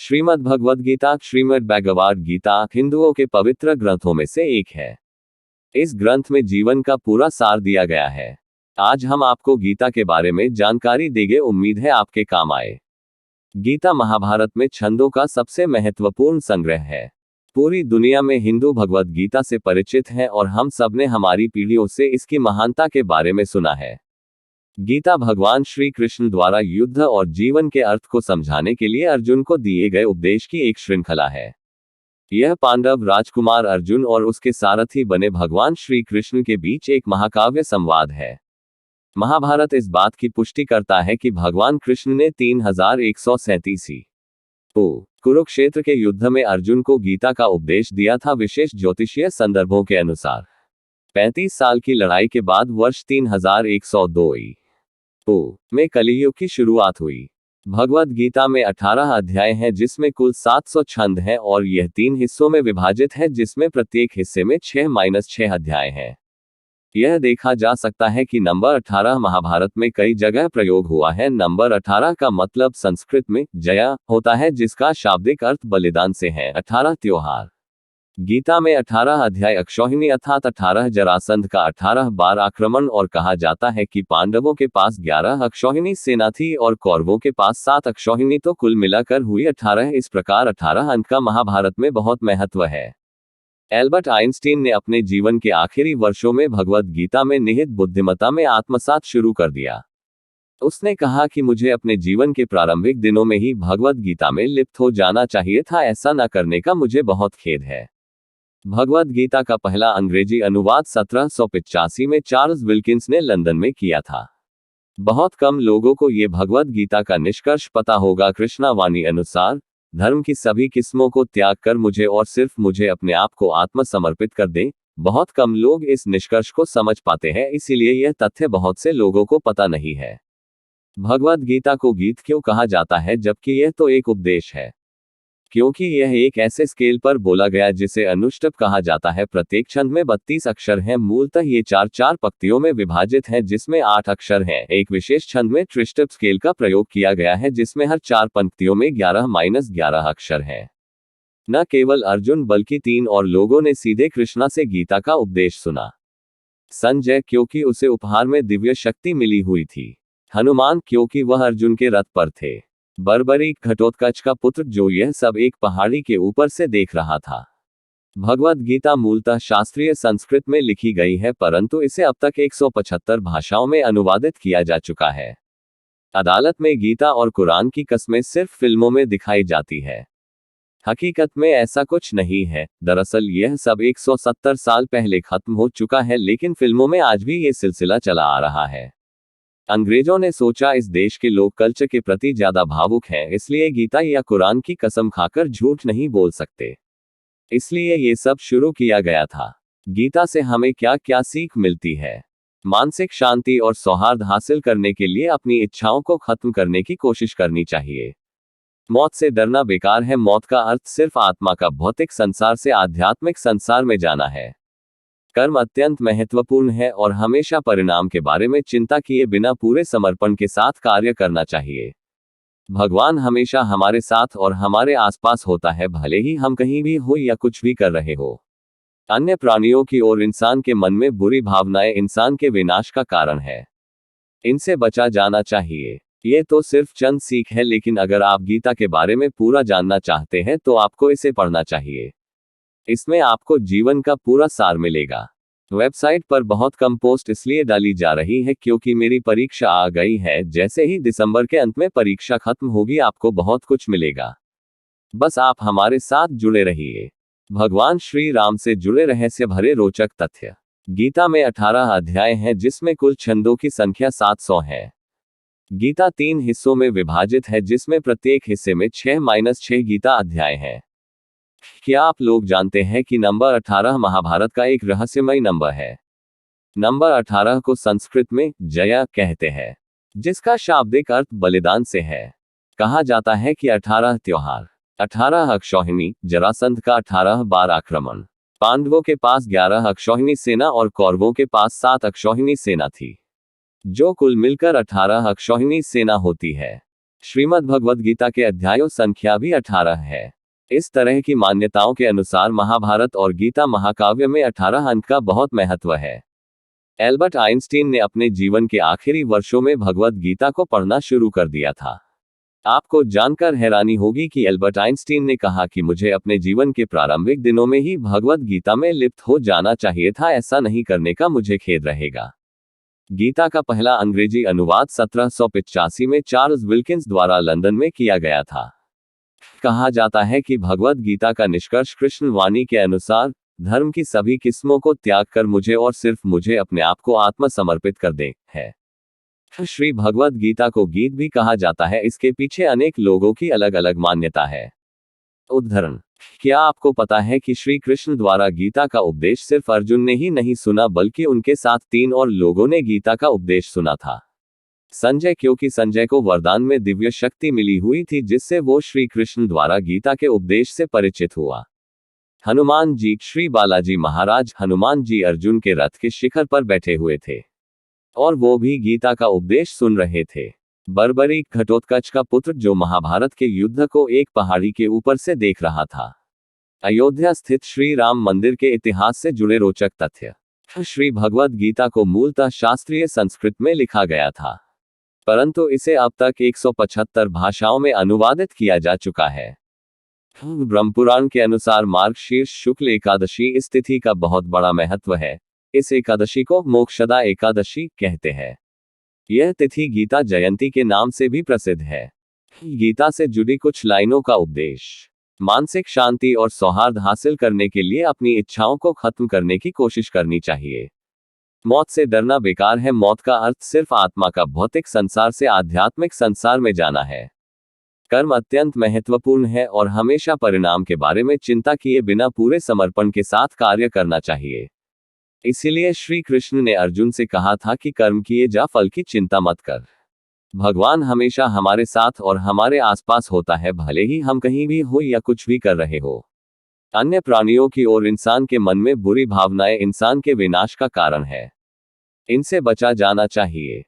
श्रीमद् भगवद गीता श्रीमद् भगवद गीता हिंदुओं के पवित्र ग्रंथों में से एक है। इस ग्रंथ में जीवन का पूरा सार दिया गया है। आज हम आपको गीता के बारे में जानकारी देंगे, उम्मीद है आपके काम आए। गीता महाभारत में छंदों का सबसे महत्वपूर्ण संग्रह है। पूरी दुनिया में हिंदू भगवद गीता से परिचित हैं और हम सब ने हमारी पीढ़ियों से इसकी महानता के बारे में सुना है। गीता भगवान श्री कृष्ण द्वारा युद्ध और जीवन के अर्थ को समझाने के लिए अर्जुन को दिए गए उपदेश की एक श्रृंखला है। यह पांडव राजकुमार अर्जुन और उसके सारथी बने भगवान श्री कृष्ण के बीच एक महाकाव्य संवाद है। महाभारत इस बात की पुष्टि करता है कि भगवान कृष्ण ने 3137 कुरुक्षेत्र के युद्ध में अर्जुन को गीता का उपदेश दिया था। विशेष ज्योतिषीय संदर्भों के अनुसार 35 साल की लड़ाई के बाद वर्ष 3102 में कलियुग की शुरुआत हुई। भगवद गीता में 18 अध्याय हैं जिसमें कुल 700 छंद हैं और यह 3 हिस्सों में विभाजित है जिसमें प्रत्येक हिस्से में 6-6 अध्याय हैं। यह देखा जा सकता है कि नंबर 18 महाभारत में कई जगह प्रयोग हुआ है। नंबर 18 का मतलब संस्कृत में जया होता है जिसका शाब्दिक अर्थ बलिदान से है। 18 त्योहार। गीता में 18 अध्याय अक्षौहिणी अर्थात 18 जरासंध का 18 बार आक्रमण और कहा जाता है कि पांडवों के पास 11 अक्षौहिणी सेना थी और कौरवों के पास 7 अक्षौहिणी, तो कुल मिलाकर हुई 18। इस प्रकार 18 अंक का महाभारत में बहुत महत्व है। एल्बर्ट आइंस्टीन ने अपने जीवन के आखिरी वर्षों में भगवद गीता में निहित बुद्धिमत्ता में आत्मसात शुरू कर दिया। उसने कहा कि मुझे अपने जीवन के प्रारंभिक दिनों में ही भगवद गीता में लिप्त हो जाना चाहिए था। ऐसा न करने का मुझे बहुत खेद है। भगवद गीता का पहला अंग्रेजी अनुवाद 1785 में चार्ल्स विल्किंस ने लंदन में किया था। बहुत कम लोगों को ये भगवद गीता का निष्कर्ष पता होगा। कृष्णावाणी अनुसार धर्म की सभी किस्मों को त्याग कर मुझे और सिर्फ मुझे अपने आप को आत्मसमर्पित कर दें। बहुत कम लोग इस निष्कर्ष को समझ पाते हैं, इसीलिए यह तथ्य बहुत से लोगों को पता नहीं है। भगवद गीता को गीत क्यों कहा जाता है जबकि यह तो एक उपदेश है? क्योंकि यह एक ऐसे स्केल पर बोला गया जिसे अनुष्टुप कहा जाता है। प्रत्येक छंद में 32 अक्षर हैं। मूलतः ये 4-4 पंक्तियों में विभाजित हैं जिसमें 8 अक्षर हैं। एक विशेष छंद में त्रिष्टुप स्केल का प्रयोग किया गया है जिसमें हर 4 पंक्तियों में 11-11 अक्षर हैं। न केवल अर्जुन बल्कि 3 और लोगों ने सीधे कृष्णा से गीता का उपदेश सुना। संजय, क्योंकि उसे उपहार में दिव्य शक्ति मिली हुई थी। हनुमान, क्योंकि वह अर्जुन के रथ पर थे। बर्बरीक, घटोत्कच का पुत्र, जो यह सब एक पहाड़ी के ऊपर से देख रहा था। भगवद गीता मूलतः शास्त्रीय संस्कृत में लिखी गई है परंतु इसे अब तक 175 भाषाओं में अनुवादित किया जा चुका है। अदालत में गीता और कुरान की कस्में सिर्फ फिल्मों में दिखाई जाती है। हकीकत में ऐसा कुछ नहीं है। दरअसल यह सब 170 साल पहले खत्म हो चुका है, लेकिन फिल्मों में आज भी ये सिलसिला चला आ रहा है। अंग्रेजों ने सोचा इस देश के लोग कल्चर के प्रति ज्यादा भावुक हैं, इसलिए गीता या कुरान की कसम खाकर झूठ नहीं बोल सकते, इसलिए ये सब शुरू किया गया था। गीता से हमें क्या क्या सीख मिलती है? मानसिक शांति और सौहार्द हासिल करने के लिए अपनी इच्छाओं को खत्म करने की कोशिश करनी चाहिए। मौत से डरना बेकार है। मौत का अर्थ सिर्फ आत्मा का भौतिक संसार से आध्यात्मिक संसार में जाना है। कर्म अत्यंत महत्वपूर्ण है और हमेशा परिणाम के बारे में चिंता किए बिना पूरे समर्पण के साथ कार्य करना चाहिए। भगवान हमेशा हमारे साथ और हमारे आसपास होता है, भले ही हम कहीं भी हो या कुछ भी कर रहे हो। अन्य प्राणियों की ओर इंसान के मन में बुरी भावनाएं इंसान के विनाश का कारण है। इनसे बचा जाना चाहिए। ये तो सिर्फ चंद सीख है, लेकिन अगर आप गीता के बारे में पूरा जानना चाहते हैं तो आपको इसे पढ़ना चाहिए। इसमें आपको जीवन का पूरा सार मिलेगा। वेबसाइट पर बहुत कम पोस्ट इसलिए डाली जा रही है क्योंकि मेरी परीक्षा आ गई है। जैसे ही दिसंबर के अंत में परीक्षा खत्म होगी आपको बहुत कुछ मिलेगा। बस आप हमारे साथ जुड़े रहिए। भगवान श्री राम से जुड़े रहस्य भरे रोचक तथ्य। गीता में 18 अध्याय हैं जिसमें कुल छंदों की संख्या 700 है। गीता 3 हिस्सों में विभाजित है जिसमें प्रत्येक हिस्से में 6-6 गीता अध्याय हैं। क्या आप लोग जानते हैं कि नंबर 18 महाभारत का एक रहस्यमय नंबर है? नंबर 18 को संस्कृत में जया कहते हैं, जिसका शाब्दिक अर्थ बलिदान से है। कहा जाता है कि 18 त्योहार, 18 अक्षौहिणी, जरासंध का 18 बार आक्रमण, पांडवों के पास 11 अक्षौहिणी सेना और कौरवों के पास 7 अक्षौहिणी सेना थी, जो कुल मिलकर 18 अक्षौहिणी सेना होती है। श्रीमद् भगवद गीता के अध्यायों संख्या भी 18 है। इस तरह की मान्यताओं के अनुसार महाभारत और गीता महाकाव्य में 18 अंक का बहुत महत्व है। एल्बर्ट आइंस्टीन ने अपने जीवन के आखिरी वर्षों में भगवद गीता को पढ़ना शुरू कर दिया था। आपको जानकर हैरानी होगी कि एल्बर्ट आइंस्टीन ने कहा कि मुझे अपने जीवन के प्रारंभिक दिनों में ही भगवद गीता में लिप्त हो जाना चाहिए था, ऐसा नहीं करने का मुझे खेद रहेगा। गीता का पहला अंग्रेजी अनुवाद 1785 में चार्ल्स विल्किंस द्वारा लंदन में किया गया था। कहा जाता है कि भगवद गीता का निष्कर्ष कृष्ण वाणी के अनुसार धर्म की सभी किस्मों को त्याग कर मुझे और सिर्फ मुझे अपने आप को आत्मसमर्पित कर दे है। श्री भगवद गीता को गीत भी कहा जाता है। इसके पीछे अनेक लोगों की अलग अलग मान्यता है। उदाहरण, क्या आपको पता है कि श्री कृष्ण द्वारा गीता का उपदेश सिर्फ अर्जुन ने ही नहीं सुना, बल्कि उनके साथ 3 और लोगों ने गीता का उपदेश सुना था। संजय, क्योंकि संजय को वरदान में दिव्य शक्ति मिली हुई थी जिससे वो श्री कृष्ण द्वारा गीता के उपदेश से परिचित हुआ। हनुमान जी, श्री बालाजी महाराज हनुमान जी अर्जुन के रथ के शिखर पर बैठे हुए थे और वो भी गीता का उपदेश सुन रहे थे। बर्बरी, घटोत्कच का पुत्र, जो महाभारत के युद्ध को एक पहाड़ी के ऊपर से देख रहा था। अयोध्या स्थित श्री राम मंदिर के इतिहास से जुड़े रोचक तथ्य। श्री भगवद गीता को मूलतः शास्त्रीय संस्कृत में लिखा गया था, परंतु इसे अब तक 175 भाषाओं में अनुवादित किया जा चुका है। ब्रह्मपुराण के अनुसार मार्गशीर्ष शुक्ल एकादशी इस तिथि का बहुत बड़ा महत्व है। इस एकादशी को मोक्षदा एकादशी कहते हैं। यह तिथि गीता जयंती के नाम से भी प्रसिद्ध है। गीता से जुड़ी कुछ लाइनों का उपदेश। मानसिक शांति और सौहार्द हासिल करने के लिए अपनी इच्छाओं को खत्म करने की कोशिश करनी चाहिए। मौत से डरना बेकार है। मौत का अर्थ सिर्फ आत्मा का भौतिक संसार से आध्यात्मिक संसार में जाना है। कर्म अत्यंत महत्वपूर्ण है और हमेशा परिणाम के बारे में चिंता किए बिना पूरे समर्पण के साथ कार्य करना चाहिए। इसीलिए श्री कृष्ण ने अर्जुन से कहा था कि कर्म किए जा, फल की चिंता मत कर। भगवान हमेशा हमारे साथ और हमारे आसपास होता है, भले ही हम कहीं भी हो या कुछ भी कर रहे हो। अन्य प्राणियों की ओर इंसान के मन में बुरी भावनाएं इंसान के विनाश का कारण है। इनसे बचा जाना चाहिए।